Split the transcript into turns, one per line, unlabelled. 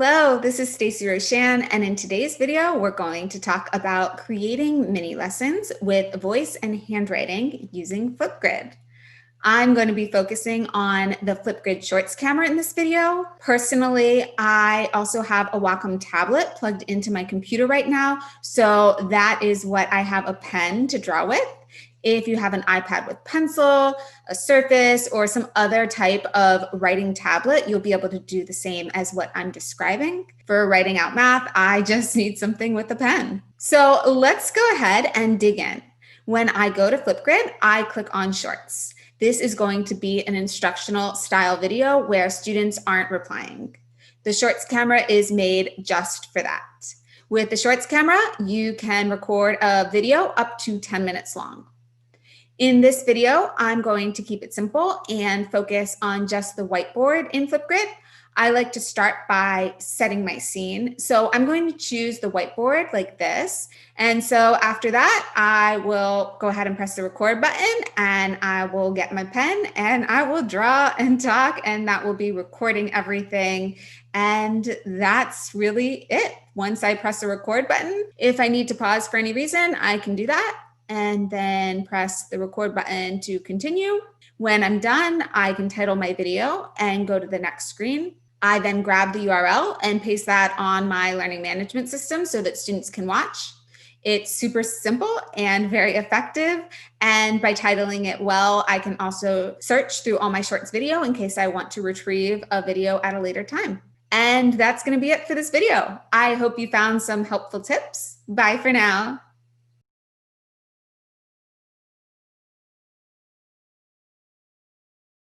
Hello, this is Stacey Roshan, and in today's video, we're going to talk about creating mini lessons with voice and handwriting using Flipgrid. I'm going to be focusing on the Flipgrid Shorts camera in this video. Personally, I also have a Wacom tablet plugged into my computer right now, so that is what I have a pen to draw with. If you have an iPad with pencil, a Surface, or some other type of writing tablet, you'll be able to do the same as what I'm describing. For writing out math, I just need something with a pen. So let's go ahead and dig in. When I go to Flipgrid, I click on Shorts. This is going to be an instructional style video where students aren't replying. The Shorts camera is made just for that. With the Shorts camera, you can record a video up to 10 minutes long. In this video, I'm going to keep it simple and focus on just the whiteboard in Flipgrid. I like to start by setting my scene. So I'm going to choose the whiteboard like this. And so after that, I will go ahead and press the record button and I will get my pen and I will draw and talk, and that will be recording everything. And that's really it. Once I press the record button, if I need to pause for any reason, I can do that and then press the record button to continue. When I'm done, I can title my video and go to the next screen. I then grab the URL and paste that on my learning management system so that students can watch. It's super simple and very effective. And by titling it well, I can also search through all my Shorts video in case I want to retrieve a video at a later time. And that's going to be it for this video. I hope you found some helpful tips. Bye for now.